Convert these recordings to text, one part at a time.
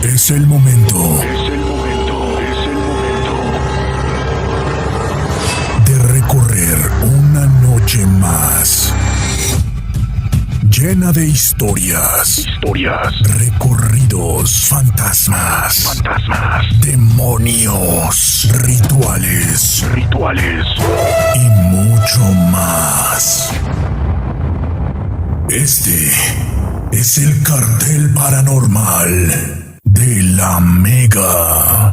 Es el momento. De recorrer una noche más. Llena de historias. Recorridos. Fantasmas. Demonios. Rituales. Y mucho más. Este es el cartel paranormal de la Mega.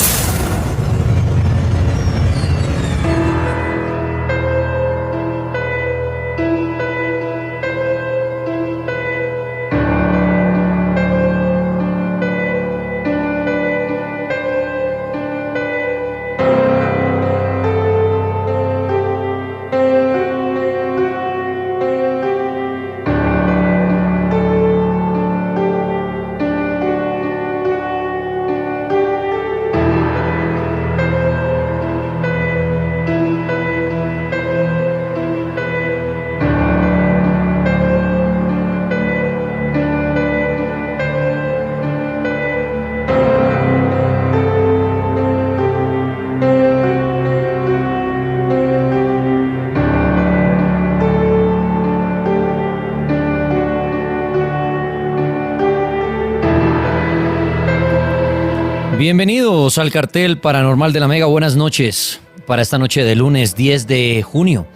Bienvenidos al cartel paranormal de la Mega. Buenas noches para esta noche de lunes 10 de junio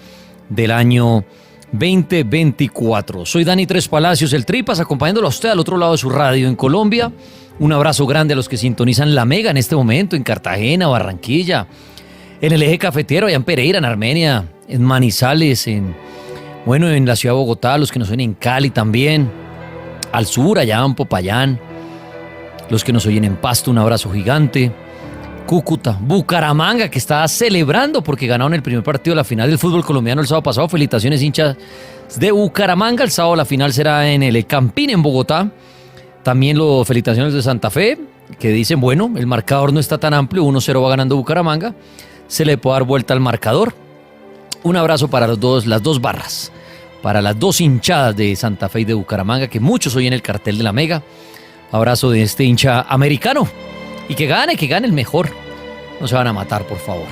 del año 2024. Soy Dani Tres Palacios, el Tripas, acompañándolo a usted al otro lado de su radio en Colombia. Un abrazo grande a los que sintonizan la Mega en este momento en Cartagena, Barranquilla, en el eje cafetero, allá en Pereira, en Armenia, en Manizales, en la ciudad de Bogotá, los que nos oyen en Cali también, al sur, allá en Popayán. Los que nos oyen en Pasto, un abrazo gigante. Cúcuta, Bucaramanga, que está celebrando porque ganaron el primer partido de la final del fútbol colombiano el sábado pasado. Felicitaciones, hinchas de Bucaramanga. El sábado la final será en el Campín, en Bogotá. También las felicitaciones de Santa Fe, que dicen, bueno, el marcador no está tan amplio, 1-0 va ganando Bucaramanga. Se le puede dar vuelta al marcador. Un abrazo para las dos barras, para las dos hinchadas de Santa Fe y de Bucaramanga, que muchos oyen el cartel de la Mega. Abrazo de este hincha americano. Y que gane el mejor. No se van a matar, por favor.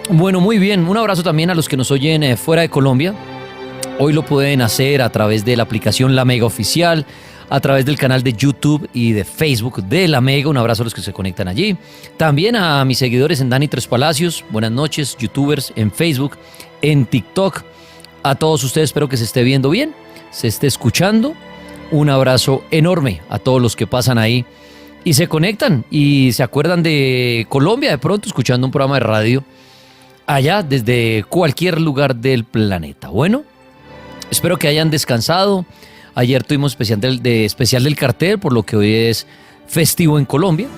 Bueno, muy bien. Un abrazo también a los que nos oyen fuera de Colombia. Hoy lo pueden hacer a través de la aplicación La Mega Oficial, a través del canal de YouTube y de Facebook de La Mega. Un abrazo a los que se conectan allí. También a mis seguidores en Dani Tres Palacios. Buenas noches, youtubers en Facebook, en TikTok. A todos ustedes espero que se esté viendo bien, se esté escuchando. Un abrazo enorme a todos los que pasan ahí y se conectan y se acuerdan de Colombia de pronto escuchando un programa de radio allá desde cualquier lugar del planeta. Bueno, espero que hayan descansado. Ayer tuvimos especial del cartel, por lo que hoy es festivo en Colombia,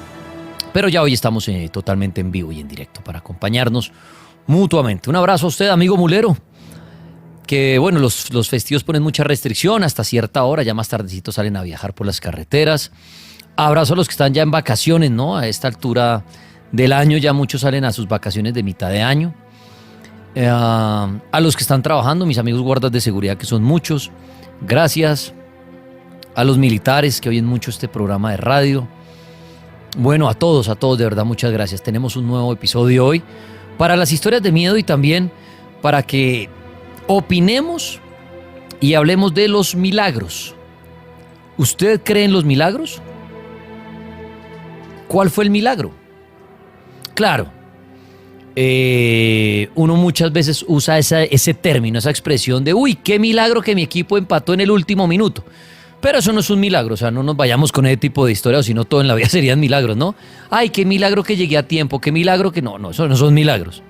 pero ya hoy estamos totalmente en vivo y en directo para acompañarnos mutuamente. Un abrazo a usted, amigo mulero. Que bueno, los festivos ponen mucha restricción hasta cierta hora, ya más tardecito salen a viajar por las carreteras. Abrazo a los que están ya en vacaciones, ¿no? A esta altura del año ya muchos salen a sus vacaciones de mitad de año. A los que están trabajando, mis amigos guardas de seguridad, que son muchos, gracias. A los militares que oyen mucho este programa de radio. Bueno, a todos, de verdad, muchas gracias. Tenemos un nuevo episodio hoy para las historias de miedo y también para que opinemos y hablemos de los milagros. ¿Usted cree en los milagros? ¿Cuál fue el milagro? Claro, uno muchas veces usa ese término, esa expresión de uy, qué milagro que mi equipo empató en el último minuto. Pero eso no es un milagro, o sea, no nos vayamos con ese tipo de historias, sino todo en la vida serían milagros, ¿no? Ay, qué milagro que llegué a tiempo, qué milagro que... No, eso no son milagros.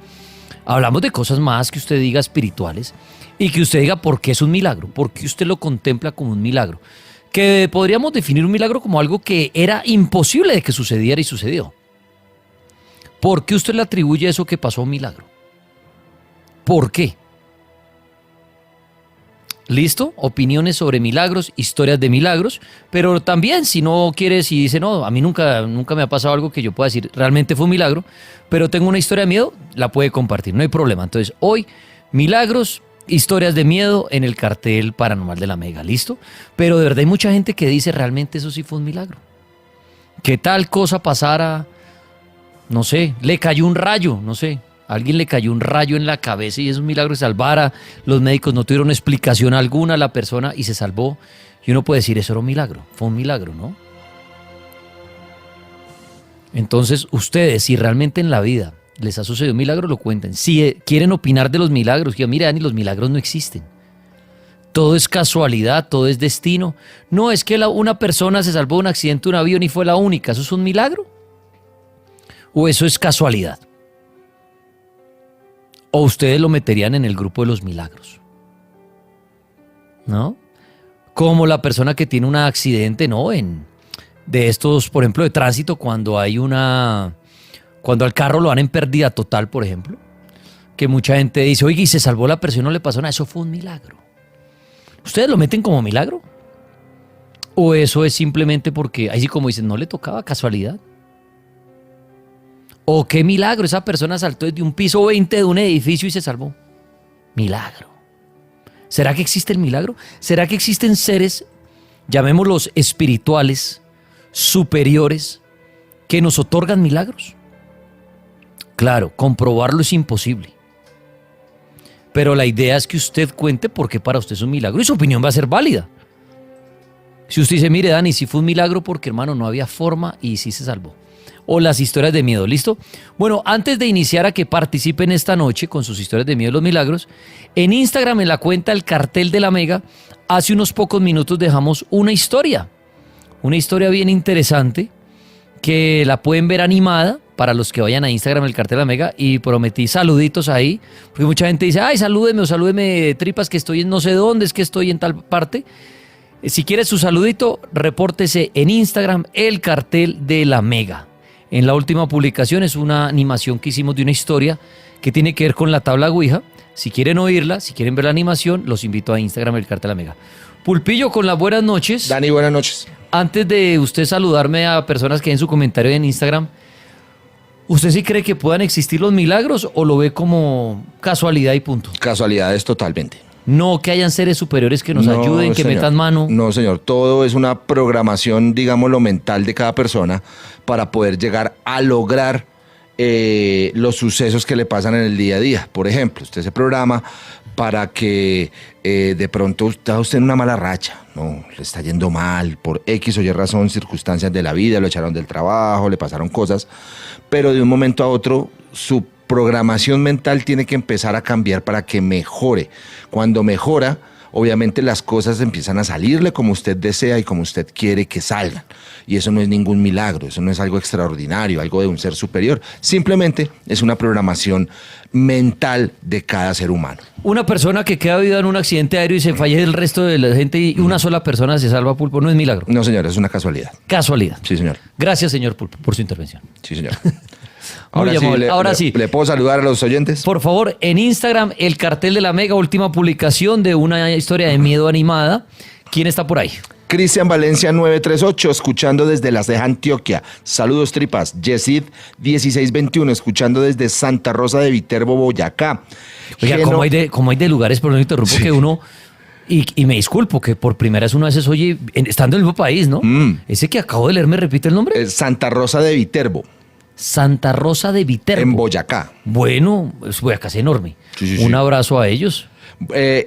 Hablamos de cosas más que usted diga espirituales y que usted diga por qué es un milagro, por qué usted lo contempla como un milagro. Que podríamos definir un milagro como algo que era imposible de que sucediera y sucedió. ¿Por qué usted le atribuye eso que pasó a un milagro? ¿Por qué? ¿Listo? Opiniones sobre milagros, historias de milagros, pero también si no quiere, si dice, no, a mí nunca me ha pasado algo que yo pueda decir, realmente fue un milagro, pero tengo una historia de miedo, la puede compartir, no hay problema. Entonces, hoy, milagros, historias de miedo en el cartel paranormal de la Mega, ¿listo? Pero de verdad hay mucha gente que dice, realmente eso sí fue un milagro. que tal cosa pasara, no sé, le cayó un rayo, no sé, a alguien le cayó un rayo en la cabeza y es un milagro que se salvara, los médicos no tuvieron explicación alguna a la persona y se salvó. Y uno puede decir, eso era un milagro, fue un milagro, ¿no? Entonces, ustedes, si realmente en la vida les ha sucedido un milagro, lo cuenten. Si quieren opinar de los milagros, que mire, Dani, los milagros no existen. Todo es casualidad, todo es destino. No, es que una persona se salvó de un accidente de un avión y fue la única. ¿Eso es un milagro? ¿O eso es casualidad? ¿O ustedes lo meterían en el grupo de los milagros? ¿No? Como la persona que tiene un accidente, ¿no? De estos, por ejemplo, de tránsito, cuando al carro lo dan en pérdida total, por ejemplo, que mucha gente dice, oye, y se salvó la persona, no le pasó nada, eso fue un milagro. ¿Ustedes lo meten como milagro? ¿O eso es simplemente porque, ahí sí como dicen, no le tocaba, casualidad? ¿O qué milagro? Esa persona saltó desde un piso 20 de un edificio y se salvó. Milagro. ¿Será que existe el milagro? ¿Será que existen seres, llamémoslos espirituales, superiores, que nos otorgan milagros? Claro, comprobarlo es imposible. Pero la idea es que usted cuente por qué para usted es un milagro y su opinión va a ser válida. Si usted dice, mire Dani, sí fue un milagro porque hermano no había forma y sí se salvó. O las historias de miedo, ¿listo? Bueno, antes de iniciar a que participen esta noche con sus historias de miedo y los milagros, en Instagram, en la cuenta El Cartel de la Mega, hace unos pocos minutos dejamos una historia bien interesante que la pueden ver animada para los que vayan a Instagram El Cartel de la Mega y prometí saluditos ahí, porque mucha gente dice, ay, salúdeme o salúdeme tripas que estoy en no sé dónde, es que estoy en tal parte. Si quiere su saludito, repórtese en Instagram El Cartel de la Mega. En la última publicación es una animación que hicimos de una historia que tiene que ver con la tabla Ouija. Si quieren oírla, si quieren ver la animación, los invito a Instagram El Cartel de la Mega. Pulpillo, con las buenas noches. Dani, buenas noches. Antes de usted saludarme a personas que den su comentario en Instagram, ¿usted sí cree que puedan existir los milagros o lo ve como casualidad y punto? Casualidades totalmente. No que hayan seres superiores que nos ayuden, que señor. metan mano. No, señor. Todo es una programación, digámoslo, mental de cada persona para poder llegar a lograr los sucesos que le pasan en el día a día. Por ejemplo, usted se programa para que de pronto está usted en una mala racha, no, le está yendo mal por X o Y razón, circunstancias de la vida, lo echaron del trabajo, le pasaron cosas, pero de un momento a otro su programación mental tiene que empezar a cambiar para que mejore. Cuando mejora, obviamente las cosas empiezan a salirle como usted desea y como usted quiere que salgan. Y eso no es ningún milagro, eso no es algo extraordinario, algo de un ser superior. Simplemente es una programación mental de cada ser humano. Una persona que queda viva en un accidente aéreo y se fallece el resto de la gente y una sola persona se salva, Pulpo, no es milagro. No, señor, es una casualidad. Casualidad. Sí, señor. Gracias, señor Pulpo, por su intervención. Sí, señor. Muy amable. Ahora sí. ¿Le puedo saludar a los oyentes? Por favor, en Instagram, El Cartel de la Mega, última publicación de una historia de miedo animada. ¿Quién está por ahí? Cristian Valencia 938, escuchando desde La Ceja, Antioquia. Saludos, tripas. Yesid 1621, escuchando desde Santa Rosa de Viterbo, Boyacá. Oiga, como hay de lugares, pero no interrumpo, Sí. que uno... Y me disculpo que por primera vez uno a veces oye, estando en el mismo país, ¿no? Ese que acabo de leer, ¿me repite el nombre? Santa Rosa de Viterbo, Santa Rosa de Viterbo. en Boyacá. Bueno, Boyacá es enorme. Sí. Un abrazo a ellos.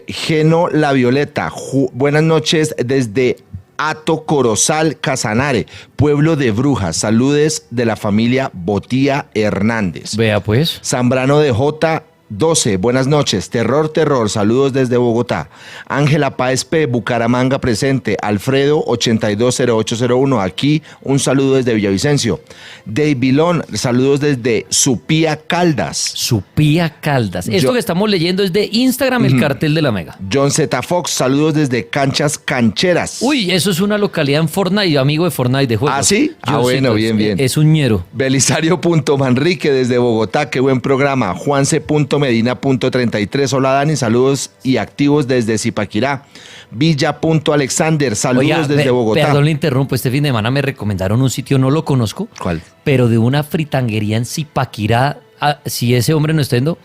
Geno La Violeta, buenas noches desde Ato Corozal, Casanare, pueblo de Brujas. Saludes de la familia Botía Hernández. Vea pues. Zambrano de J12, buenas noches. Terror, saludos desde Bogotá. Ángela Páez P, Bucaramanga presente. Alfredo 820801, aquí un saludo desde Villavicencio. Davilón, saludos desde Supía Caldas. Supía Caldas. Esto que estamos leyendo es de Instagram, El Cartel de la Mega. John Z. Fox, saludos desde Canchas Cancheras. Uy, eso es una localidad en Fortnite, amigo de Fortnite de juegos. ¿Ah, sí? Yo Bueno, bien. Es un ñero. Belisario.manrique desde Bogotá, qué buen programa. Juance.medina.33, hola Dani, saludos y activos desde Zipaquirá. Villa.alexander, saludos Oiga, desde Bogotá. Perdón, le interrumpo. Este fin de semana me recomendaron un sitio, no lo conozco. ¿Cuál? Pero de una fritanguería en Zipaquirá, si ese hombre no está yendo,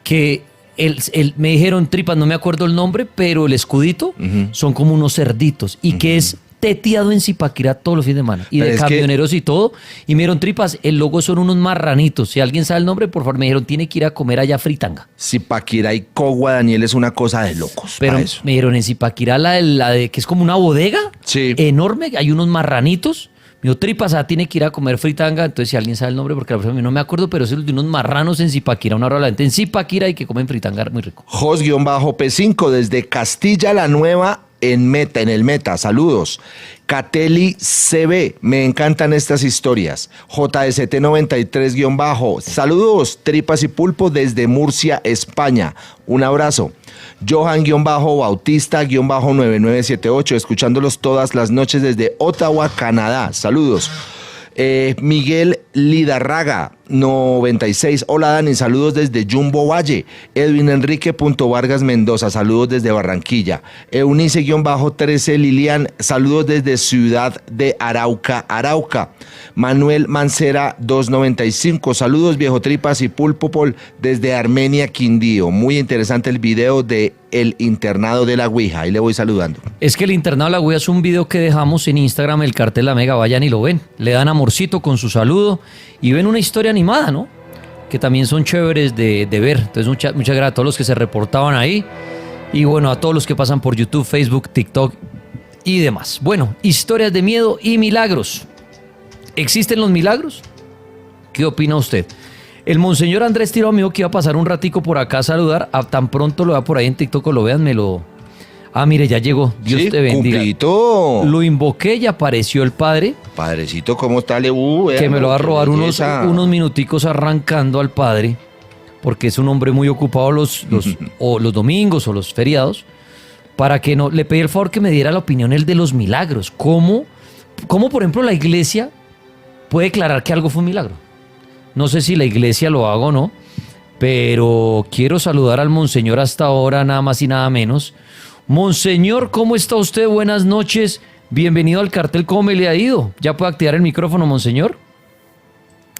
que me dijeron tripas, no me acuerdo el nombre, pero el escudito son como unos cerditos y que es teteado en Zipaquirá todos los fines de semana. Y Pero de es que- camioneros y todo. Y me dijeron, Tripas, el logo son unos marranitos. Si alguien sabe el nombre, por favor, me dijeron, tiene que ir a comer allá fritanga. Zipaquirá y Cogua, Daniel, es una cosa de locos. Pero pa' eso. me dijeron, en Zipaquirá, la de que es como una bodega Sí. enorme, hay unos marranitos. Me dijo, Tripas, tiene que ir a comer fritanga. Entonces, si alguien sabe el nombre, porque la verdad no me acuerdo, pero es el de unos marranos en Zipaquirá, una hora la gente en Zipaquirá y que comen fritanga muy rico. Jos-P5 desde Castilla la Nueva en el Meta. Saludos. Cateli CB, me encantan estas historias. JST93-, saludos, tripas y pulpo desde Murcia, España. Un abrazo. Johan-Bautista-9978, escuchándolos todas las noches desde Ottawa, Canadá. Saludos. Miguel Lidarraga, 96. Hola Dani, saludos desde Jumbo Valle. Edwin Enrique Vargas Mendoza, saludos desde Barranquilla. Eunice-13 Lilian, saludos desde Ciudad de Arauca, Arauca. Manuel Mancera 295, saludos viejo tripas y pulpopol desde Armenia, Quindío. Muy interesante el video de el internado de la Ouija, ahí le voy saludando. Es que el internado de la Ouija es un video que dejamos en Instagram, el cartel La Mega, vayan y lo ven. Le dan amorcito con su saludo y ven una historia animada, ¿no? Que también son chéveres de ver. Entonces muchas gracias a todos los que se reportaban ahí y bueno, a todos los que pasan por YouTube, Facebook, TikTok y demás. Bueno, historias de miedo y milagros. ¿Existen los milagros? ¿Qué opina usted? El monseñor Andrés Tirado me dijo que iba a pasar un ratico por acá a saludar. Tan pronto lo vea por ahí en TikTok o lo vean, me lo... mire, ya llegó. Dios Sí, te bendiga. cumplito. Lo invoqué y apareció el padre, Padrecito, ¿cómo está? Le que me lo va a robar unos minutos. minuticos arrancando al padre, porque es un hombre muy ocupado o los domingos o los feriados, para que no... Le pedí el favor que me diera la opinión él de los milagros. ¿Cómo, por ejemplo, la iglesia puede declarar que algo fue un milagro? No sé si la iglesia lo haga o no, pero quiero saludar al monseñor hasta ahora, nada más y nada menos. Monseñor, ¿cómo está usted? Buenas noches. Bienvenido al cartel. ¿Cómo me le ha ido? ¿Ya puede activar el micrófono, monseñor?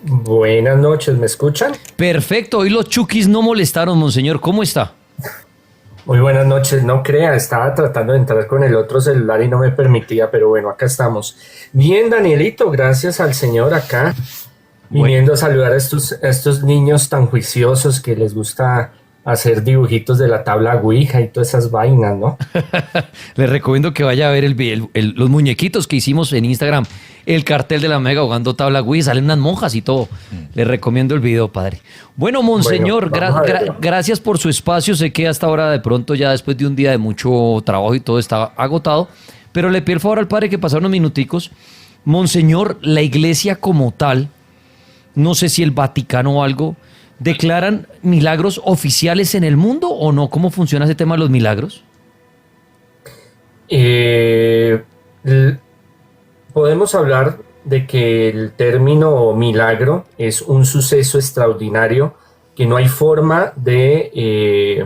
Buenas noches, ¿me escuchan? Perfecto. Hoy los chukis no molestaron, monseñor. ¿Cómo está? Muy buenas noches, no crea, estaba tratando de entrar con el otro celular y no me permitía, pero bueno, acá estamos. Bien, Danielito, gracias al Señor acá, viniendo a saludar a estos niños tan juiciosos que les gusta hacer dibujitos de la tabla Ouija y todas esas vainas, ¿no? Les recomiendo que vaya a ver los muñequitos que hicimos en Instagram, el cartel de La Mega jugando tabla Ouija, salen unas monjas y todo. Les recomiendo el video, padre. Bueno, monseñor, Bueno, vamos a verlo. gracias por su espacio. Sé que hasta ahora de pronto ya después de un día de mucho trabajo y todo está agotado, pero le pido el favor al padre que pasara unos minuticos. Monseñor, la iglesia como tal, no sé si el Vaticano o algo, ¿declaran milagros oficiales en el mundo o no? ¿Cómo funciona ese tema de los milagros? Podemos hablar de que el término milagro es un suceso extraordinario que no hay forma de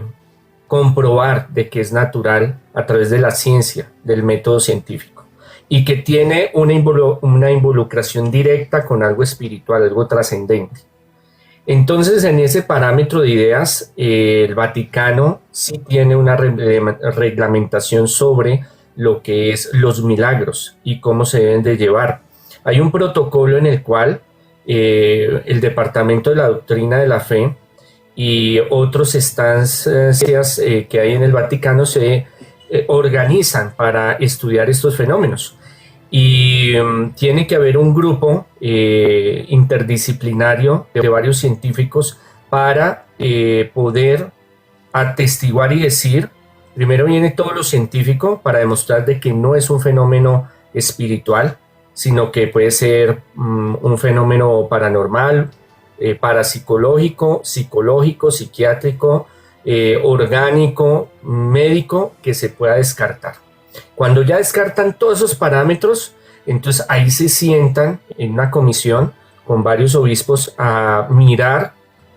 comprobar de que es natural a través de la ciencia, del método científico, y que tiene una involucración directa con algo espiritual, algo trascendente. Entonces, en ese parámetro de ideas, el Vaticano sí tiene una reglamentación sobre lo que es los milagros y cómo se deben de llevar. Hay un protocolo en el cual el Departamento de la Doctrina de la Fe y otras estancias que hay en el Vaticano se organizan para estudiar estos fenómenos. Y tiene que haber un grupo interdisciplinario de varios científicos para poder atestiguar y decir, primero viene todo lo científico para demostrar de que no es un fenómeno espiritual, sino que puede ser un fenómeno paranormal, parapsicológico, psicológico, psiquiátrico, orgánico, médico, que se pueda descartar. Cuando ya descartan todos esos parámetros, entonces ahí se sientan en una comisión con varios obispos a mirar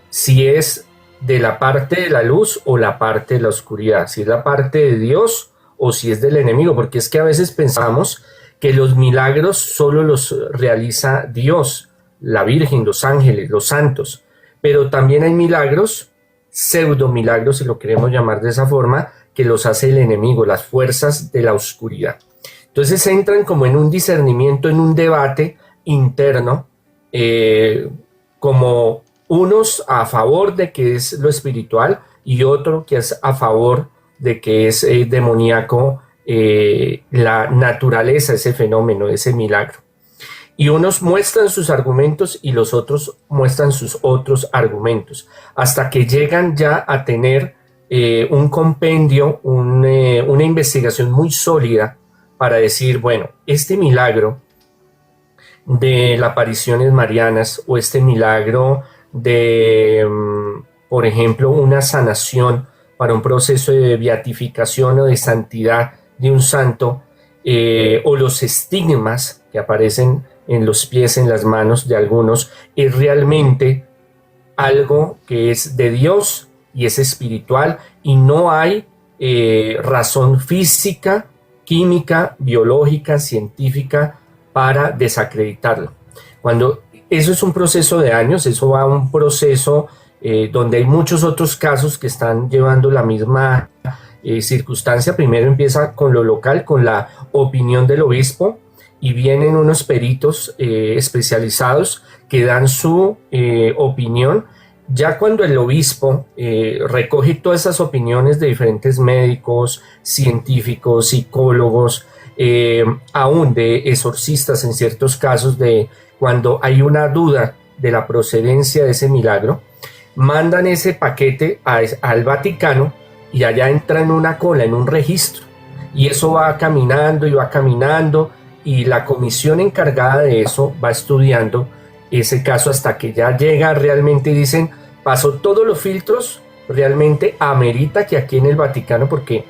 si es de la parte de la luz o la parte de la oscuridad, si es la parte de Dios o si es del enemigo, porque es que a veces pensamos que los milagros solo los realiza Dios, la Virgen, los ángeles, los santos, pero también hay milagros, pseudomilagros, si lo queremos llamar de esa forma, que los hace el enemigo, las fuerzas de la oscuridad. Entonces entran como en un discernimiento, en un debate interno, como unos a favor de que es lo espiritual y otro que es a favor de que es demoníaco la naturaleza, ese fenómeno, ese milagro. Y unos muestran sus argumentos y los otros muestran sus otros argumentos, hasta que llegan ya a tener un compendio, una investigación muy sólida para decir, bueno, este milagro de las apariciones marianas o este milagro de, por ejemplo, una sanación para un proceso de beatificación o de santidad de un santo, o los estigmas que aparecen en los pies, en las manos de algunos, es realmente algo que es de Dios y es espiritual, y no hay razón física, química, biológica, científica para desacreditarlo. Cuando eso es un proceso de años, eso va a un proceso donde hay muchos otros casos que están llevando la misma circunstancia. Primero empieza con lo local, con la opinión del obispo, y vienen unos peritos especializados que dan su opinión. Ya cuando el obispo recoge todas esas opiniones de diferentes médicos, científicos, psicólogos, aún de exorcistas en ciertos casos, de cuando hay una duda de la procedencia de ese milagro, mandan ese paquete al Vaticano, y allá entra en una cola, en un registro, y eso va caminando y va caminando, y la comisión encargada de eso va estudiando ese caso hasta que ya llega realmente y dicen, pasó todos los filtros, realmente amerita que aquí en el Vaticano, porque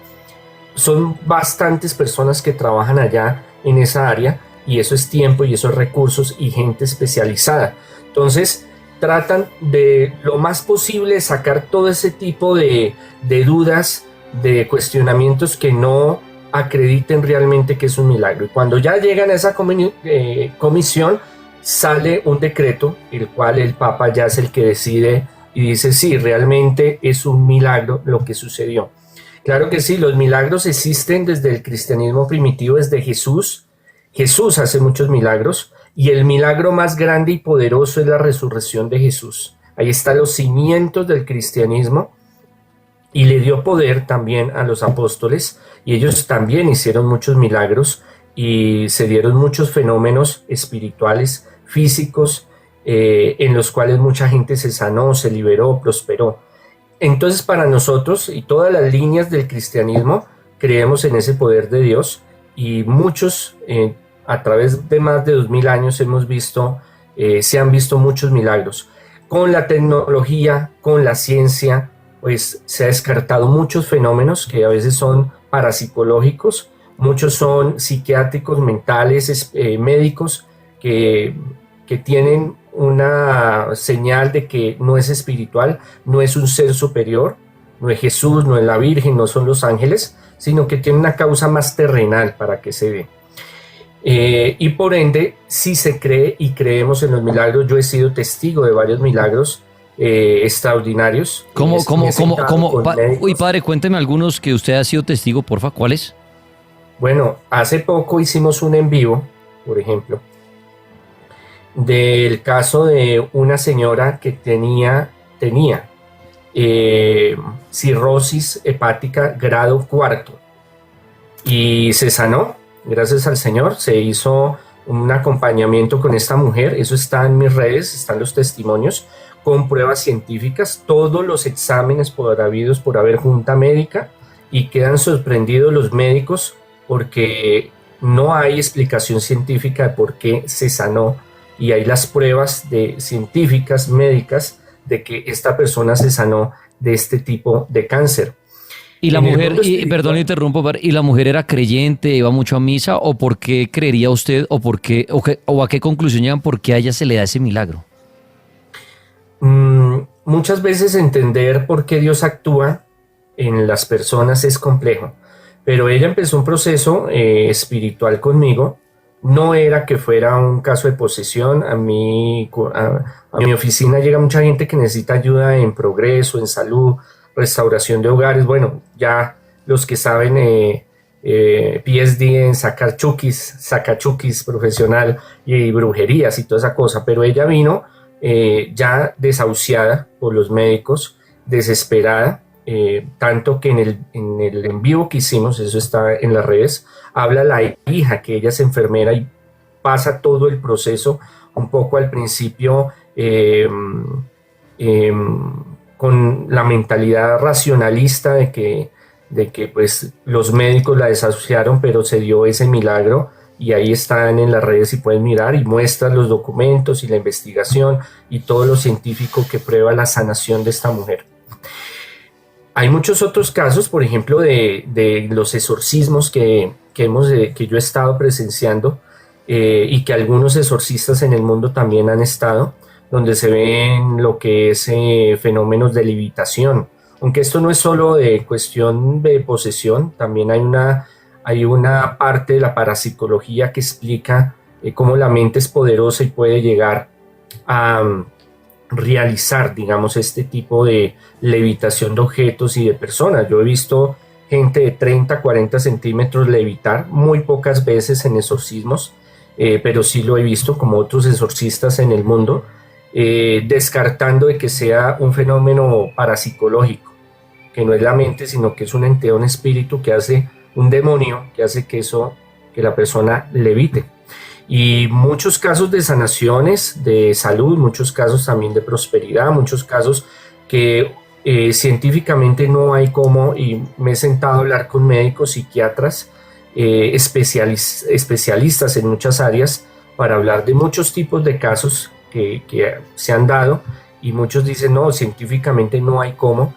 son bastantes personas que trabajan allá en esa área, y eso es tiempo y esos recursos y gente especializada. Entonces tratan de lo más posible sacar todo ese tipo de dudas, de cuestionamientos que no acrediten realmente que es un milagro. Y cuando ya llegan a esa comisión, sale un decreto, el cual el Papa ya es el que decide y dice, sí, realmente es un milagro lo que sucedió. Claro que sí, los milagros existen desde el cristianismo primitivo, desde Jesús. Jesús hace muchos milagros, y el milagro más grande y poderoso es la resurrección de Jesús. Ahí están los cimientos del cristianismo, y le dio poder también a los apóstoles, y ellos también hicieron muchos milagros y se dieron muchos fenómenos espirituales, físicos, en los cuales mucha gente se sanó, se liberó, prosperó. Entonces, para nosotros y todas las líneas del cristianismo, creemos en ese poder de Dios, y muchos, a través de más de 2000 años, se han visto muchos milagros. Con la tecnología, con la ciencia, pues se ha descartado muchos fenómenos que a veces son parapsicológicos, muchos son psiquiátricos, mentales, médicos, que tienen una señal de que no es espiritual, no es un ser superior, no es Jesús, no es la Virgen, no son los ángeles, sino que tiene una causa más terrenal para que se dé. Y por ende, sí se cree y creemos en los milagros. Yo he sido testigo de varios milagros extraordinarios. ¿Cómo? Uy, padre, cuénteme algunos que usted ha sido testigo, porfa, ¿cuáles? Bueno, hace poco hicimos un en vivo, por ejemplo, del caso de una señora que tenía cirrosis hepática grado 4 y se sanó, gracias al Señor. Se hizo un acompañamiento con esta mujer, eso está en mis redes, están los testimonios con pruebas científicas, todos los exámenes habidos por haber, junta médica, y quedan sorprendidos los médicos porque no hay explicación científica de por qué se sanó, y hay las pruebas científicas, médicas, de que esta persona se sanó de este tipo de cáncer. Y la mujer, perdón, interrumpo, ¿y la mujer era creyente, iba mucho a misa, o por qué creería usted, o a qué conclusión llegan, por qué a ella se le da ese milagro? Muchas veces entender por qué Dios actúa en las personas es complejo, pero ella empezó un proceso espiritual conmigo. No era que fuera un caso de posesión. A mi oficina llega mucha gente que necesita ayuda en progreso, en salud, restauración de hogares. Bueno, ya los que saben PhD en sacachukis profesional y brujerías y toda esa cosa, pero ella vino ya desahuciada por los médicos, desesperada, tanto que en el en vivo que hicimos, eso está en las redes, habla la hija que ella es enfermera y pasa todo el proceso un poco al principio con la mentalidad racionalista de que pues los médicos la desahuciaron, pero se dio ese milagro, y ahí están en las redes y pueden mirar y muestran los documentos y la investigación y todo lo científico que prueba la sanación de esta mujer. Hay muchos otros casos, por ejemplo, de los exorcismos que yo he estado presenciando y que algunos exorcistas en el mundo también han estado, donde se ven lo que es fenómenos de levitación. Aunque esto no es solo de cuestión de posesión, también hay una parte de la parapsicología que explica cómo la mente es poderosa y puede llegar a realizar, digamos, este tipo de levitación de objetos y de personas. Yo he visto gente de 30, 40 centímetros levitar, muy pocas veces en exorcismos, pero sí lo he visto como otros exorcistas en el mundo, descartando de que sea un fenómeno parapsicológico, que no es la mente, sino que es una entidad, un espíritu que hace, un demonio que hace que la persona levite. Y muchos casos de sanaciones, de salud, muchos casos también de prosperidad, muchos casos que científicamente no hay cómo, y me he sentado a hablar con médicos, psiquiatras, especialistas en muchas áreas para hablar de muchos tipos de casos que se han dado, y muchos dicen no, científicamente no hay cómo.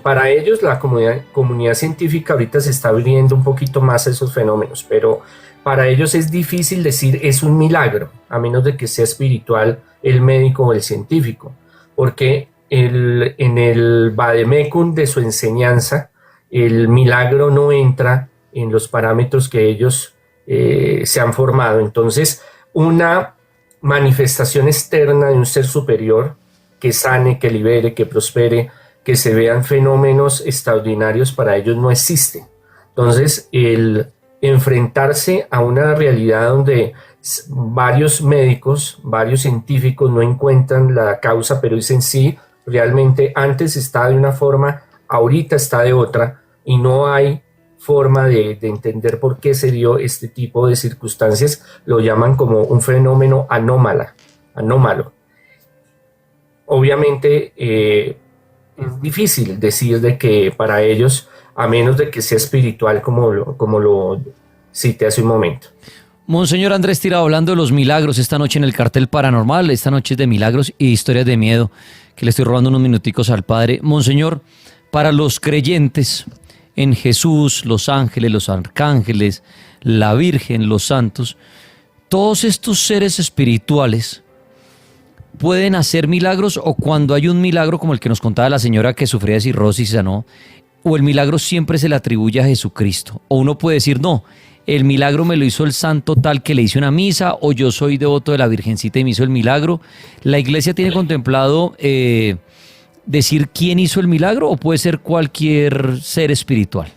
Para ellos la comunidad científica ahorita se está abriendo un poquito más a esos fenómenos, pero para ellos es difícil decir es un milagro, a menos de que sea espiritual el médico o el científico, porque en el vademecum de su enseñanza el milagro no entra en los parámetros que ellos se han formado. Entonces, una manifestación externa de un ser superior que sane, que libere, que prospere, que se vean fenómenos extraordinarios, para ellos no existe. Entonces, el enfrentarse a una realidad donde varios médicos, varios científicos no encuentran la causa, pero dicen sí, realmente antes está de una forma, ahorita está de otra, y no hay forma de entender por qué se dio este tipo de circunstancias, lo llaman como un fenómeno anómalo. Obviamente es difícil decir de que para ellos, a menos de que sea espiritual como lo cité hace un momento. Monseñor Andrés Tirado, hablando de los milagros esta noche en el Cartel Paranormal, esta noche es de milagros y historias de miedo, que le estoy robando unos minuticos al Padre. Monseñor, para los creyentes en Jesús, los ángeles, los arcángeles, la Virgen, los santos, todos estos seres espirituales pueden hacer milagros, o cuando hay un milagro como el que nos contaba la señora que sufría de cirrosis y sanó, o el milagro siempre se le atribuye a Jesucristo, o uno puede decir no, el milagro me lo hizo el santo tal que le hice una misa, o yo soy devoto de la Virgencita y me hizo el milagro. ¿La iglesia tiene contemplado decir quién hizo el milagro, o puede ser cualquier ser espiritual?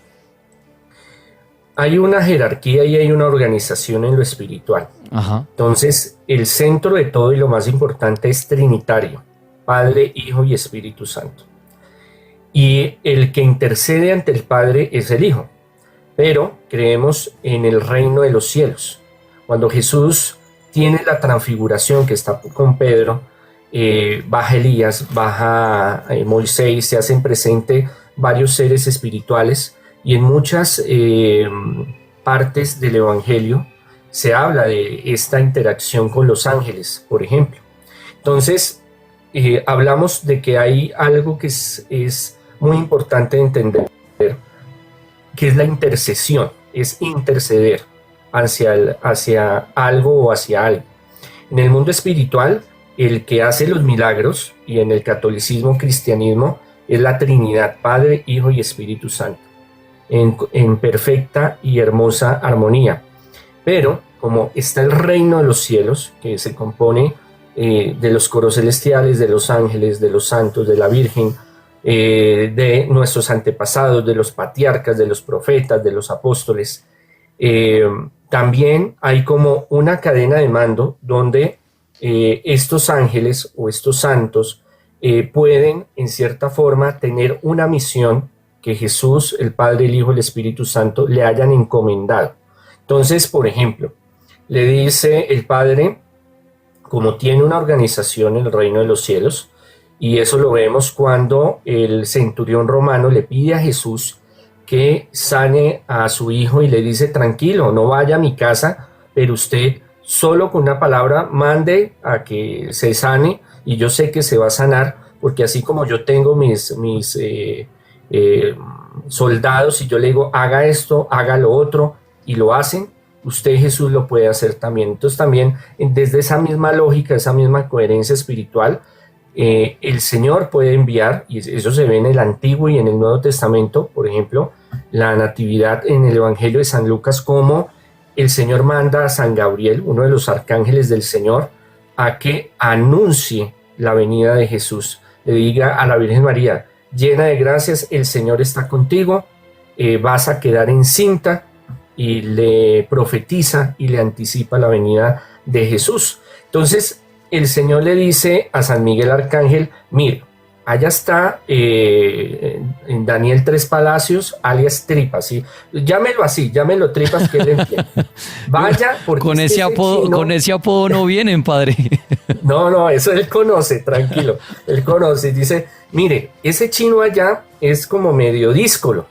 Hay una jerarquía y hay una organización en lo espiritual. Ajá. Entonces, el centro de todo y lo más importante es trinitario: Padre, Hijo y Espíritu Santo. Y el que intercede ante el Padre es el Hijo. Pero creemos en el reino de los cielos. Cuando Jesús tiene la transfiguración, que está con Pedro, baja Elías, baja Moisés, se hacen presente varios seres espirituales, y en muchas partes del Evangelio se habla de esta interacción con los ángeles, por ejemplo. Entonces, hablamos de que hay algo que es muy importante de entender, que es la intercesión, es interceder hacia algo o hacia alguien. En el mundo espiritual, el que hace los milagros, y en el catolicismo, cristianismo, es la Trinidad, Padre, Hijo y Espíritu Santo, en perfecta y hermosa armonía. Pero como está el reino de los cielos, que se compone de los coros celestiales, de los ángeles, de los santos, de la Virgen, de nuestros antepasados, de los patriarcas, de los profetas, de los apóstoles. También hay como una cadena de mando donde estos ángeles o estos santos pueden en cierta forma tener una misión que Jesús, el Padre, el Hijo, el Espíritu Santo le hayan encomendado. Entonces, por ejemplo, le dice el Padre, como tiene una organización en el reino de los cielos, y eso lo vemos cuando el centurión romano le pide a Jesús que sane a su hijo y le dice, tranquilo, no vaya a mi casa, pero usted solo con una palabra mande a que se sane y yo sé que se va a sanar, porque así como yo tengo mis soldados y yo le digo, haga esto, haga lo otro, y lo hacen, usted Jesús lo puede hacer también. Entonces también desde esa misma lógica, esa misma coherencia espiritual, el Señor puede enviar, y eso se ve en el Antiguo y en el Nuevo Testamento, por ejemplo, la Natividad en el Evangelio de San Lucas, como el Señor manda a San Gabriel, uno de los arcángeles del Señor, a que anuncie la venida de Jesús. Le diga a la Virgen María, llena de gracias, el Señor está contigo, vas a quedar encinta, y le profetiza y le anticipa la venida de Jesús. Entonces, el Señor le dice a San Miguel Arcángel, mira, allá está en Daniel 3 Palacios, alias Tripas, ¿sí? Llámelo así, llámelo Tripas, que él entiende. Vaya, porque con ese apodo no vienen, padre. No, eso él conoce, tranquilo. Él conoce y dice, mire, ese chino allá es como medio díscolo,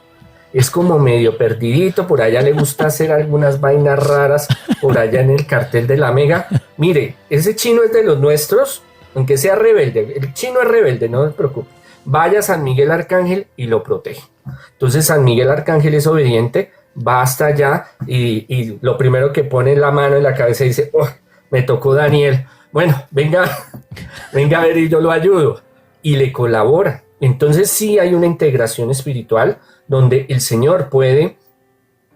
es como medio perdidito, por allá le gusta hacer algunas vainas raras, por allá en el cartel de la Mega. Mire, ese chino es de los nuestros, aunque sea rebelde, el chino es rebelde, no se preocupe. Vaya a San Miguel Arcángel y lo protege. Entonces San Miguel Arcángel es obediente, va hasta allá y lo primero que pone la mano en la cabeza y dice, oh, me tocó Daniel. Bueno, venga a ver y yo lo ayudo. Y le colabora. Entonces sí hay una integración espiritual donde el Señor puede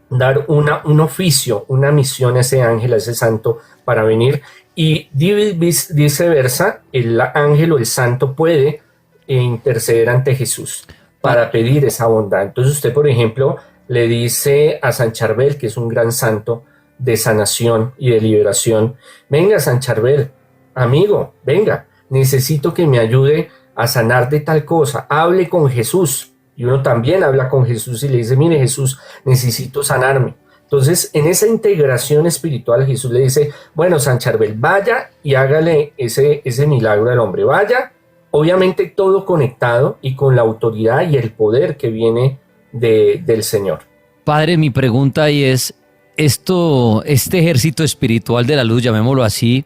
dar un oficio, una misión a ese ángel, a ese santo para venir, y viceversa, el ángel o el santo puede interceder ante Jesús para pedir esa bondad. Entonces usted, por ejemplo, le dice a San Charbel, que es un gran santo de sanación y de liberación, venga San Charbel, amigo, venga, necesito que me ayude a sanar de tal cosa, hable con Jesús. Y uno también habla con Jesús y le dice, mire Jesús, necesito sanarme. Entonces, en esa integración espiritual, Jesús le dice, bueno, San Charbel, vaya y hágale ese milagro al hombre. Vaya, obviamente todo conectado y con la autoridad y el poder que viene del Señor. Padre, mi pregunta ahí es, este ejército espiritual de la luz, llamémoslo así,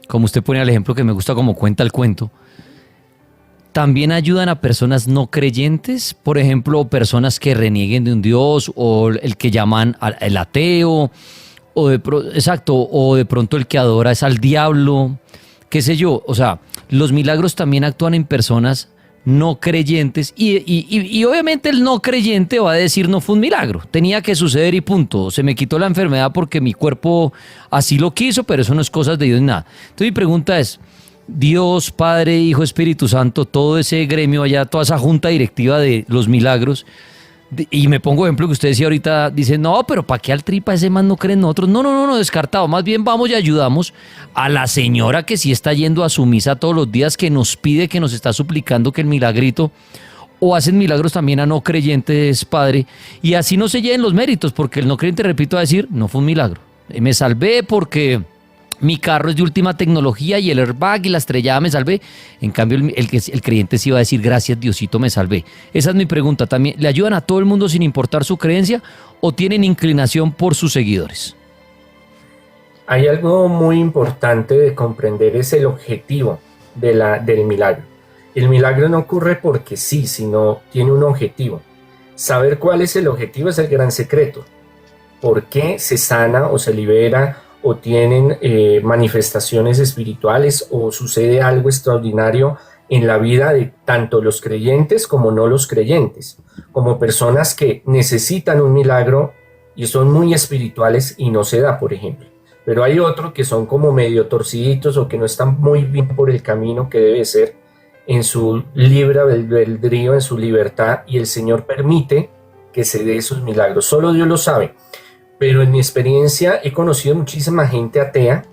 como usted pone el ejemplo que me gusta como cuenta el cuento, ¿también ayudan a personas no creyentes? Por ejemplo, personas que renieguen de un Dios, o el que llaman el ateo, o de pronto el que adora es al diablo, qué sé yo. O sea, los milagros también actúan en personas no creyentes y obviamente el no creyente va a decir no fue un milagro, tenía que suceder y punto, se me quitó la enfermedad porque mi cuerpo así lo quiso, pero eso no es cosas de Dios ni nada. Entonces mi pregunta es, Dios, Padre, Hijo, Espíritu Santo, todo ese gremio allá, toda esa junta directiva de los milagros, y me pongo ejemplo que usted decía ahorita, dice, no, pero ¿para qué al tripa ese man no cree en nosotros? No, descartado, más bien vamos y ayudamos a la señora que sí está yendo a su misa todos los días, que nos pide, que nos está suplicando que el milagrito, o hacen milagros también a no creyentes, Padre, y así no se lleven los méritos, porque el no creyente, repito, va a decir, no fue un milagro, me salvé porque mi carro es de última tecnología y el airbag y la estrellada me salvé. En cambio, el creyente sí va a decir, gracias Diosito, me salvé. Esa es mi pregunta también. ¿Le ayudan a todo el mundo sin importar su creencia o tienen inclinación por sus seguidores? Hay algo muy importante de comprender, es el objetivo del milagro. El milagro no ocurre porque sí, sino tiene un objetivo. Saber cuál es el objetivo es el gran secreto. ¿Por qué se sana o se libera o tienen manifestaciones espirituales o sucede algo extraordinario en la vida de tanto los creyentes como no los creyentes, como personas que necesitan un milagro y son muy espirituales y no se da, por ejemplo? Pero hay otros que son como medio torciditos o que no están muy bien por el camino que debe ser. en su libre albedrío, en su libertad, y el Señor permite que se dé esos milagros. Solo Dios lo sabe. Pero en mi experiencia he conocido muchísima gente atea,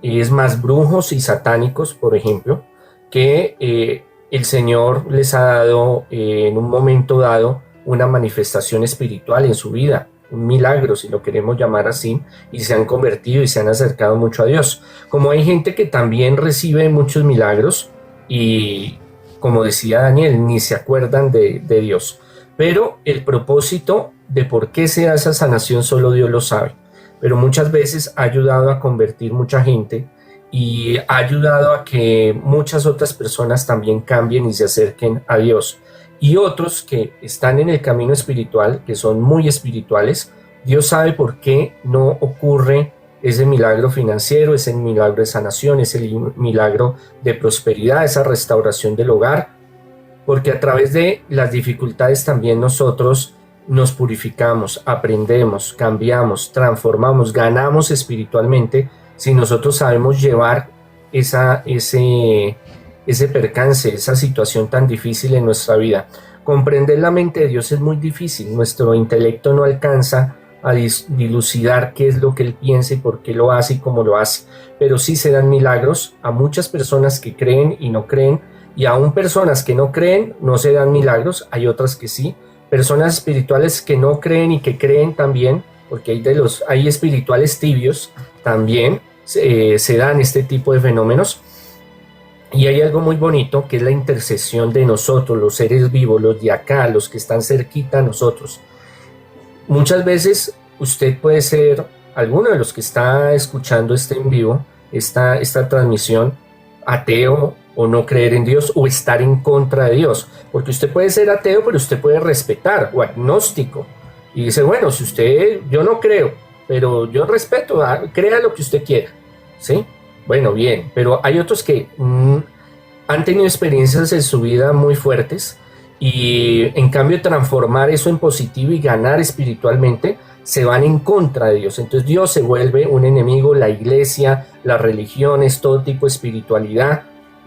y es más, brujos y satánicos, por ejemplo, que el Señor les ha dado en un momento dado una manifestación espiritual en su vida, un milagro, si lo queremos llamar así, y se han convertido y se han acercado mucho a Dios. Como hay gente que también recibe muchos milagros y, como decía Daniel, ni se acuerdan de Dios. Pero el propósito de por qué se da esa sanación solo Dios lo sabe. Pero muchas veces ha ayudado a convertir mucha gente y ha ayudado a que muchas otras personas también cambien y se acerquen a Dios. Y otros que están en el camino espiritual, que son muy espirituales, Dios sabe por qué no ocurre ese milagro financiero, ese milagro de sanación, ese milagro de prosperidad, esa restauración del hogar, porque a través de las dificultades también nosotros nos purificamos, aprendemos, cambiamos, transformamos, ganamos espiritualmente si nosotros sabemos llevar ese percance, esa situación tan difícil en nuestra vida. Comprender la mente de Dios es muy difícil, nuestro intelecto no alcanza a dilucidar qué es lo que Él piensa y por qué lo hace y cómo lo hace, pero sí se dan milagros a muchas personas que creen y no creen, y aún personas que no creen no se dan milagros, hay otras que sí, personas espirituales que no creen y que creen también, porque hay espirituales tibios también, se dan este tipo de fenómenos. Y hay algo muy bonito que es la intercesión de nosotros, los seres vivos, los de acá, los que están cerquita a nosotros. Muchas veces usted puede ser alguno de los que está escuchando en vivo, esta transmisión, ateo o no creer en Dios o estar en contra de Dios. Porque usted puede ser ateo, pero usted puede respetar, o agnóstico. Y dice, bueno, si yo no creo, pero yo respeto, crea lo que usted quiera, ¿sí? Bueno, bien, pero hay otros que han tenido experiencias en su vida muy fuertes y en cambio transformar eso en positivo y ganar espiritualmente, se van en contra de Dios. Entonces Dios se vuelve un enemigo, la iglesia, las religiones, todo tipo de espiritualidad,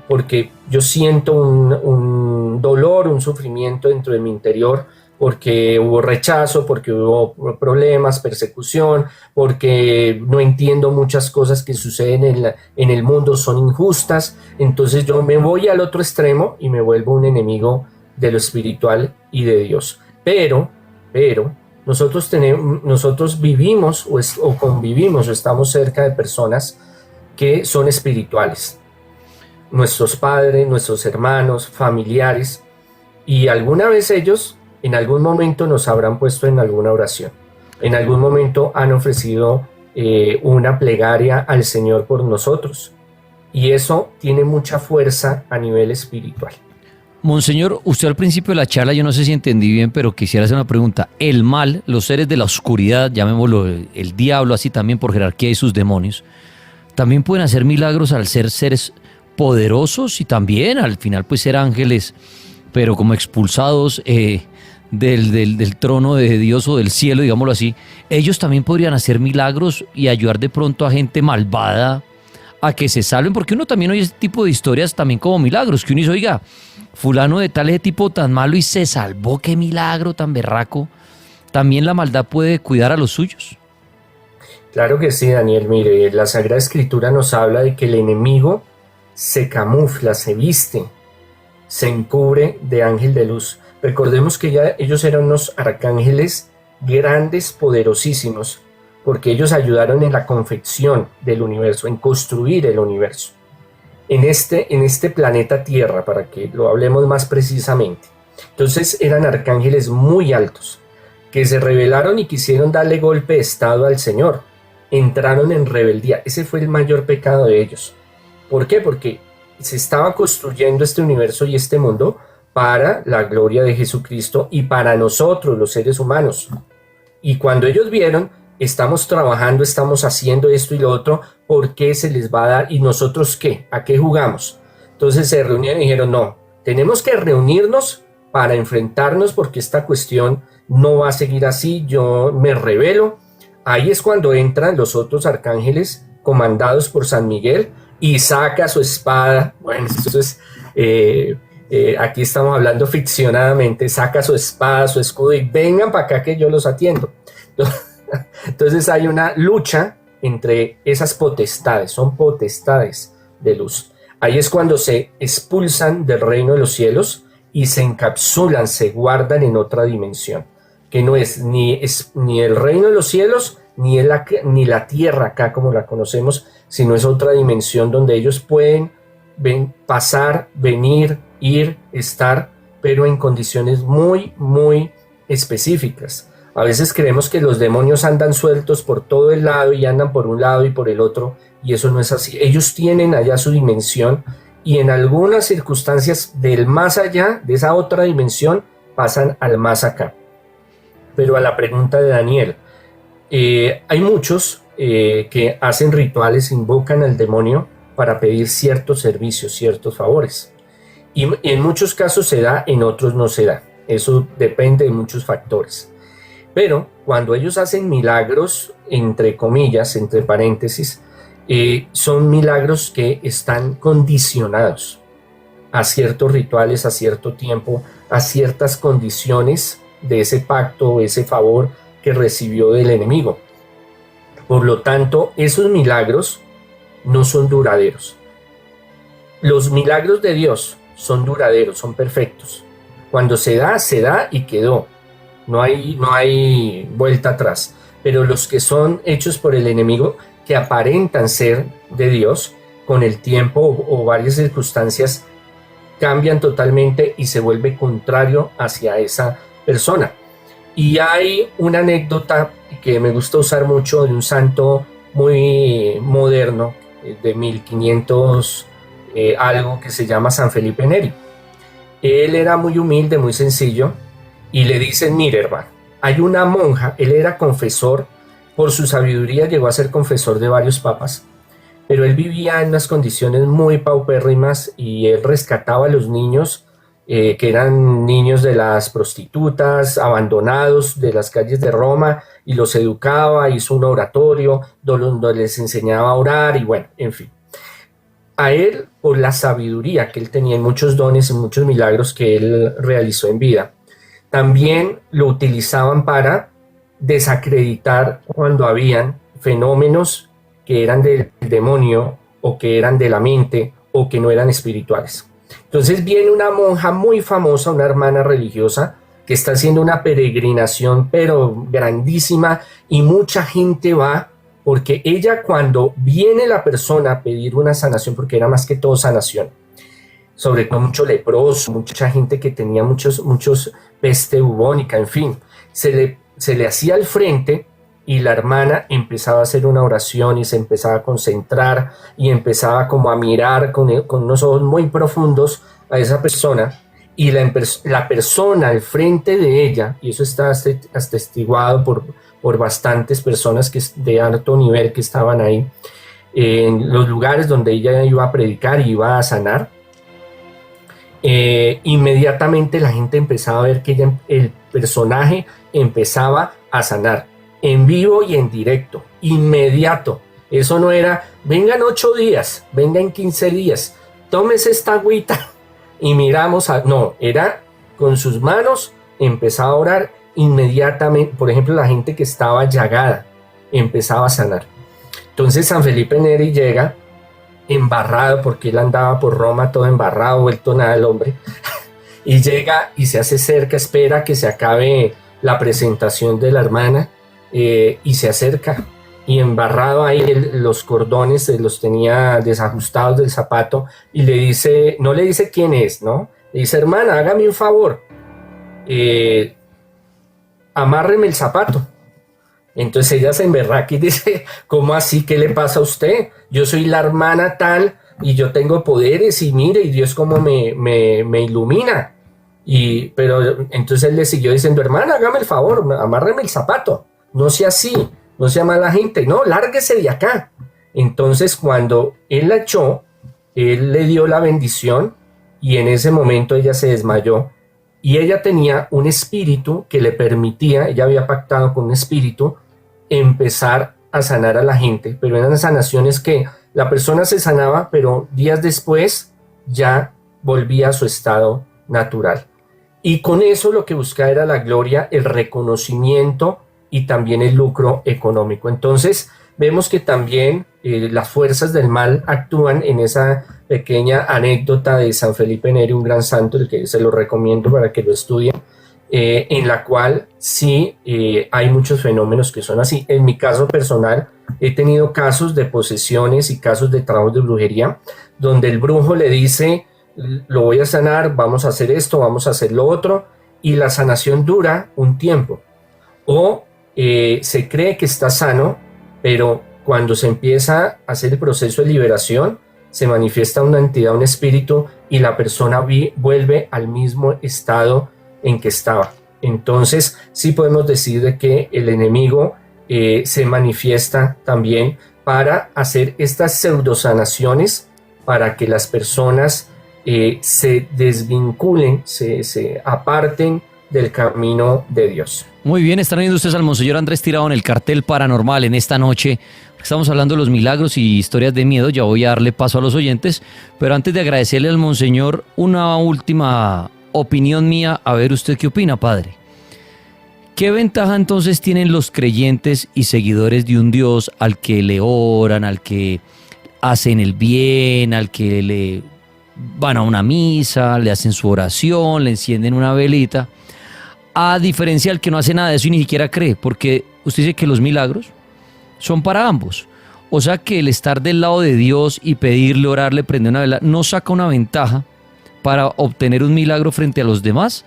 porque yo siento un dolor, un sufrimiento dentro de mi interior, porque hubo rechazo, porque hubo problemas, persecución, porque no entiendo muchas cosas que suceden en el mundo, son injustas. Entonces yo me voy al otro extremo y me vuelvo un enemigo de lo espiritual y de Dios. Pero nosotros vivimos o convivimos o estamos cerca de personas que son espirituales. Nuestros padres, nuestros hermanos, familiares, y alguna vez ellos en algún momento nos habrán puesto en alguna oración. En algún momento han ofrecido una plegaria al Señor por nosotros. Y eso tiene mucha fuerza a nivel espiritual. Monseñor, usted al principio de la charla, yo no sé si entendí bien, pero quisiera hacer una pregunta. El mal, los seres de la oscuridad, llamémoslo el diablo, así también por jerarquía y sus demonios, también pueden hacer milagros al ser seres poderosos y también al final pues ser ángeles, pero como expulsados del trono de Dios o del cielo, digámoslo así. Ellos también podrían hacer milagros y ayudar de pronto a gente malvada a que se salven, porque uno también oye este tipo de historias también como milagros, que uno dice, oiga, fulano de tal, ese tipo tan malo y se salvó, qué milagro tan berraco. ¿También la maldad puede cuidar a los suyos? Claro que sí, Daniel. Mire, la Sagrada Escritura nos habla de que el enemigo se camufla, se viste, se encubre de ángel de luz. Recordemos que ellos eran unos arcángeles grandes, poderosísimos, porque ellos ayudaron en la confección del universo, en construir el universo. En este planeta Tierra, para que lo hablemos más precisamente. Entonces eran arcángeles muy altos, que se rebelaron y quisieron darle golpe de estado al Señor. Entraron en rebeldía. Ese fue el mayor pecado de ellos. ¿Por qué? Porque se estaba construyendo este universo y este mundo para la gloria de Jesucristo y para nosotros, los seres humanos. Y cuando ellos vieron, estamos trabajando, estamos haciendo esto y lo otro, ¿por qué se les va a dar? ¿Y nosotros qué? ¿A qué jugamos? Entonces se reunieron y dijeron, no, tenemos que reunirnos para enfrentarnos porque esta cuestión no va a seguir así, yo me rebelo. Ahí es cuando entran los otros arcángeles comandados por San Miguel y saca su espada. Bueno, eso es aquí estamos hablando ficcionadamente, saca su espada, su escudo y vengan para acá que yo los atiendo. Entonces hay una lucha entre esas potestades, son potestades de luz. Ahí es cuando se expulsan del reino de los cielos y se encapsulan, se guardan en otra dimensión, que no es ni el reino de los cielos, ni la tierra acá como la conocemos, sino es otra dimensión donde ellos pueden pasar, venir, ir, estar, pero en condiciones muy, muy específicas. A veces creemos que los demonios andan sueltos por todo el lado y andan por un lado y por el otro, y eso no es así. Ellos tienen allá su dimensión y en algunas circunstancias del más allá, de esa otra dimensión, pasan al más acá. Pero a la pregunta de Daniel, hay muchos que hacen rituales, invocan al demonio para pedir ciertos servicios, ciertos favores. Y en muchos casos se da, en otros no se da. Eso depende de muchos factores. Pero cuando ellos hacen milagros, entre comillas, entre paréntesis, son milagros que están condicionados a ciertos rituales, a cierto tiempo, a ciertas condiciones de ese pacto, ese favor que recibió del enemigo. Por lo tanto, esos milagros no son duraderos. Los milagros de Dios son duraderos, son perfectos. Cuando se da y quedó. No hay vuelta atrás. Pero los que son hechos por el enemigo, que aparentan ser de Dios, con el tiempo o varias circunstancias, cambian totalmente y se vuelve contrario hacia esa persona. Y hay una anécdota que me gusta usar mucho de un santo muy moderno, de 1500 algo, que se llama San Felipe Neri. Él era muy humilde, muy sencillo, y le dicen: mire, hermano, hay una monja. Él era confesor, por su sabiduría llegó a ser confesor de varios papas, pero él vivía en unas condiciones muy paupérrimas y él rescataba a los niños que eran niños de las prostitutas, abandonados de las calles de Roma, y los educaba, hizo un oratorio donde les enseñaba a orar y bueno, en fin. A él, por la sabiduría que él tenía, en muchos dones, en muchos milagros que él realizó en vida, también lo utilizaban para desacreditar cuando habían fenómenos que eran del demonio o que eran de la mente o que no eran espirituales. Entonces viene una monja muy famosa, una hermana religiosa, que está haciendo una peregrinación pero grandísima, y mucha gente va porque ella, cuando viene la persona a pedir una sanación, porque era más que todo sanación, sobre todo mucho leproso, mucha gente que tenía muchos peste bubónica, en fin, se le hacía al frente y la hermana empezaba a hacer una oración y se empezaba a concentrar y empezaba como a mirar con unos ojos muy profundos a esa persona, y la persona al frente de ella, y eso está atestiguado por bastantes personas de alto nivel que estaban ahí, en los lugares donde ella iba a predicar y iba a sanar, inmediatamente la gente empezaba a ver que el personaje empezaba a sanar, en vivo y en directo, inmediato. Eso no era, vengan 8 días, vengan 15 días, tómese esta agüita y miramos, no, era con sus manos, empezaba a orar inmediatamente. Por ejemplo, la gente que estaba llagada empezaba a sanar. Entonces San Felipe Neri llega embarrado, porque él andaba por Roma todo embarrado, vuelto nada el hombre, y llega y se hace cerca, espera que se acabe la presentación de la hermana, y se acerca, y embarrado ahí los cordones los tenía desajustados del zapato, y le dice, no le dice quién es, ¿no? Le dice: hermana, hágame un favor, amárreme el zapato. Entonces ella se emberraca y dice: ¿cómo así? ¿Qué le pasa a usted? Yo soy la hermana tal y yo tengo poderes, y mire, y Dios cómo me ilumina. Pero entonces él le siguió diciendo: hermana, hágame el favor, amárreme el zapato, no sea así, no sea mala gente, no, lárguese de acá. Entonces cuando él la echó, él le dio la bendición, y en ese momento ella se desmayó, y ella tenía un espíritu que le permitía, ella había pactado con un espíritu, empezar a sanar a la gente, pero eran sanaciones que la persona se sanaba, pero días después ya volvía a su estado natural. Y con eso lo que buscaba era la gloria, el reconocimiento y también el lucro económico. Entonces vemos que también las fuerzas del mal actúan en esa pequeña anécdota de San Felipe Neri, un gran santo, el que se lo recomiendo para que lo estudien, en la cual sí hay muchos fenómenos que son así. En mi caso personal he tenido casos de posesiones y casos de trabajos de brujería donde el brujo le dice: lo voy a sanar, vamos a hacer esto, vamos a hacer lo otro, y la sanación dura un tiempo. O se cree que está sano, pero cuando se empieza a hacer el proceso de liberación, se manifiesta una entidad, un espíritu, y la persona vuelve al mismo estado en que estaba. Entonces, sí podemos decir de que el enemigo se manifiesta también para hacer estas pseudosanaciones, para que las personas se desvinculen, se aparten del camino de Dios. Muy bien, están viendo ustedes al Monseñor Andrés Tirado en el Cartel Paranormal en esta noche. Estamos hablando de los milagros y historias de miedo. Ya voy a darle paso a los oyentes, pero antes de agradecerle al Monseñor, una última opinión mía. A ver, ¿usted qué opina, padre? ¿Qué ventaja entonces tienen los creyentes y seguidores de un Dios al que le oran, al que hacen el bien, al que le van a una misa, le hacen su oración, le encienden una velita, a diferencia del que no hace nada de eso y ni siquiera cree? Porque usted dice que los milagros son para ambos. O sea que el estar del lado de Dios y pedirle, orarle, prender una vela, no saca una ventaja para obtener un milagro frente a los demás.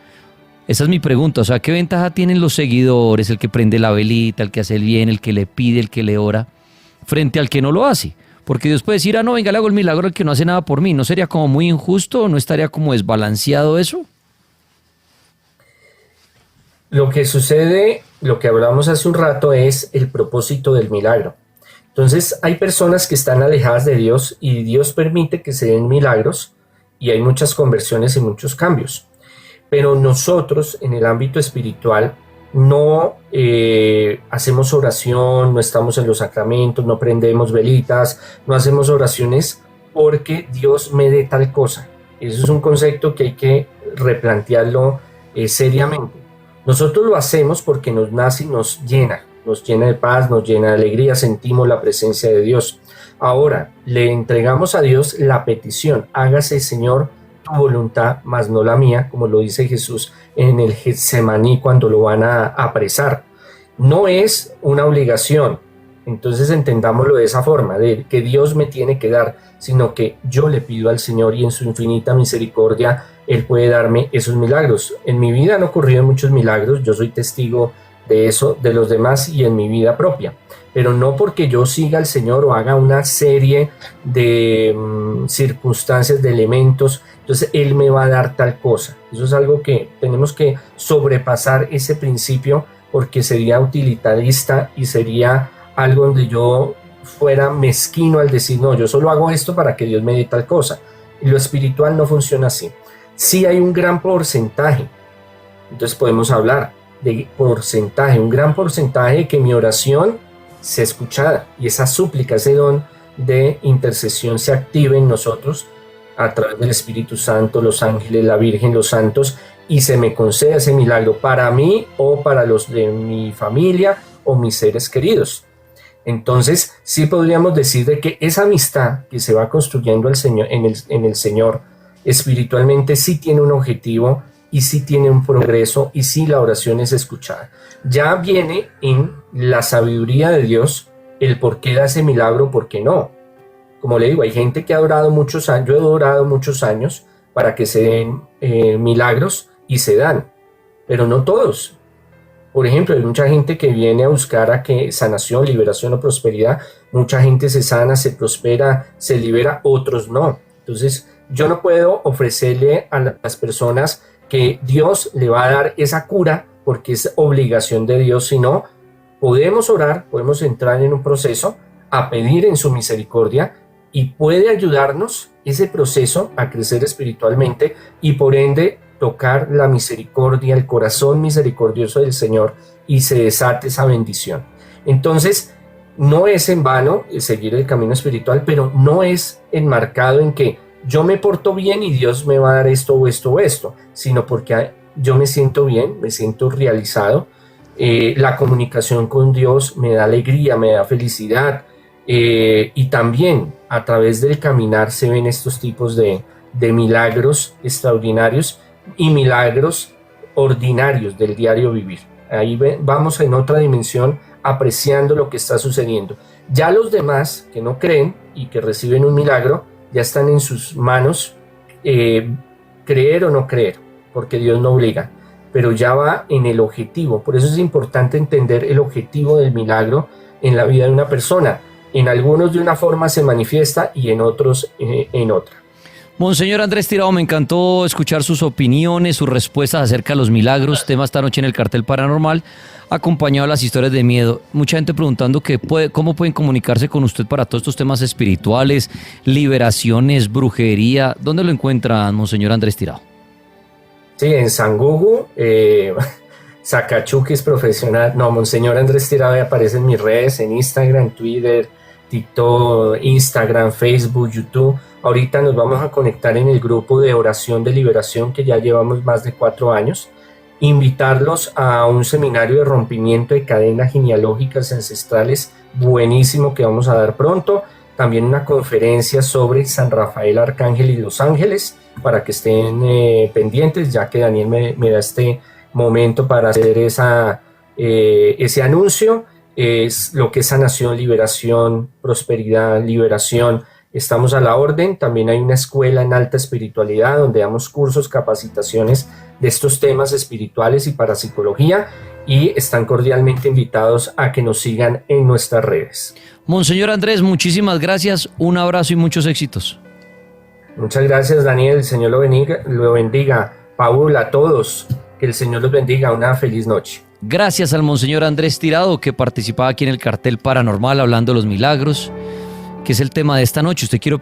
Esa es mi pregunta. O sea, ¿qué ventaja tienen los seguidores, el que prende la velita, el que hace el bien, el que le pide, el que le ora, frente al que no lo hace? Porque Dios puede decir: ah, no, venga, le hago el milagro al que no hace nada por mí. ¿No sería como muy injusto? ¿No estaría como desbalanceado eso? Lo que sucede, lo que hablamos hace un rato, es el propósito del milagro. Entonces hay personas que están alejadas de Dios y Dios permite que se den milagros y hay muchas conversiones y muchos cambios. Pero nosotros en el ámbito espiritual no hacemos oración, no estamos en los sacramentos, no prendemos velitas, no hacemos oraciones porque Dios me dé tal cosa. Eso es un concepto que hay que replantearlo seriamente. Nosotros lo hacemos porque nos nace y nos llena de paz, nos llena de alegría, sentimos la presencia de Dios. Ahora, le entregamos a Dios la petición: hágase, Señor, tu voluntad, mas no la mía, como lo dice Jesús en el Getsemaní cuando lo van a apresar. No es una obligación, entonces entendámoslo de esa forma, de que Dios me tiene que dar, sino que yo le pido al Señor y en su infinita misericordia Él puede darme esos milagros. En mi vida han ocurrido muchos milagros, yo soy testigo de eso, de los demás y en mi vida propia, pero no porque yo siga al Señor o haga una serie de circunstancias, de elementos, entonces Él me va a dar tal cosa. Eso es algo que tenemos que sobrepasar, ese principio, porque sería utilitarista y sería algo donde yo fuera mezquino al decir: no, yo solo hago esto para que Dios me dé tal cosa. Y lo espiritual no funciona así. Sí hay un gran porcentaje, entonces podemos hablar de porcentaje, un gran porcentaje que mi oración sea escuchada y esa súplica, ese don de intercesión se active en nosotros a través del Espíritu Santo, los ángeles, la Virgen, los santos, y se me conceda ese milagro para mí o para los de mi familia o mis seres queridos. Entonces sí podríamos decir de que esa amistad que se va construyendo en el Señor espiritualmente sí tiene un objetivo y sí tiene un progreso y sí la oración es escuchada. Ya viene en la sabiduría de Dios el por qué da ese milagro, por qué no. Como le digo, hay gente que ha orado muchos años, yo he orado muchos años para que se den milagros y se dan, pero no todos. Por ejemplo, hay mucha gente que viene a buscar a que sanación, liberación o prosperidad. Mucha gente se sana, se prospera, se libera, otros no. Entonces, yo no puedo ofrecerle a las personas que Dios le va a dar esa cura porque es obligación de Dios, sino podemos orar, podemos entrar en un proceso a pedir en su misericordia y puede ayudarnos ese proceso a crecer espiritualmente y por ende tocar la misericordia, el corazón misericordioso del Señor y se desate esa bendición. Entonces, no es en vano seguir el camino espiritual, pero no es enmarcado en que yo me porto bien y Dios me va a dar esto o esto o esto, sino porque yo me siento bien, me siento realizado. La comunicación con Dios me da alegría, me da felicidad, y también a través del caminar se ven estos tipos de milagros extraordinarios y milagros ordinarios del diario vivir. Ahí vamos en otra dimensión apreciando lo que está sucediendo. Ya los demás que no creen y que reciben un milagro, ya están en sus manos creer o no creer, porque Dios no obliga, pero ya va en el objetivo. Por eso es importante entender el objetivo del milagro en la vida de una persona. En algunos de una forma se manifiesta y en otros en otra. Monseñor Andrés Tirado, me encantó escuchar sus opiniones, sus respuestas acerca de los milagros, tema esta noche en el Cartel Paranormal, acompañado de las historias de miedo. Mucha gente preguntando cómo pueden comunicarse con usted para todos estos temas espirituales, liberaciones, brujería. ¿Dónde lo encuentran, Monseñor Andrés Tirado? Sí, en San Google, Sacachuquis profesional. No, Monseñor Andrés Tirado aparece en mis redes, en Instagram, Twitter, TikTok, Instagram, Facebook, YouTube. Ahorita nos vamos a conectar en el grupo de oración de liberación que ya llevamos más de 4 años. Invitarlos a un seminario de rompimiento de cadenas genealógicas ancestrales buenísimo que vamos a dar pronto. También una conferencia sobre San Rafael Arcángel y los ángeles para que estén pendientes, ya que Daniel me da este momento para hacer ese anuncio. Es lo que es sanación, liberación, prosperidad, liberación. Estamos a la orden. También hay una escuela en alta espiritualidad donde damos cursos, capacitaciones de estos temas espirituales y parapsicología, y están cordialmente invitados a que nos sigan en nuestras redes. Monseñor Andrés, muchísimas gracias, un abrazo y muchos éxitos. Muchas gracias, Daniel, el Señor lo bendiga. Paul, a todos, que el Señor los bendiga, una feliz noche. Gracias al Monseñor Andrés Tirado, que participaba aquí en el Cartel Paranormal hablando de los milagros, que es el tema de esta noche. Usted quiere